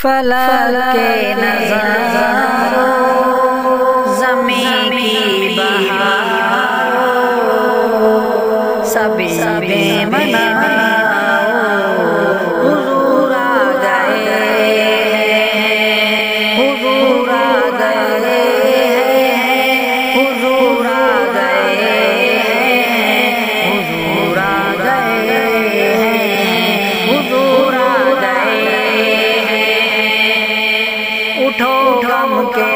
फलक के नज़ारो ज़मीन की बहारो सभी मनाओ हुजूर आ गए हुजूर आ गए हुजूर आ गए हुजूर आ गए हुजूर आ गए। उठो गम के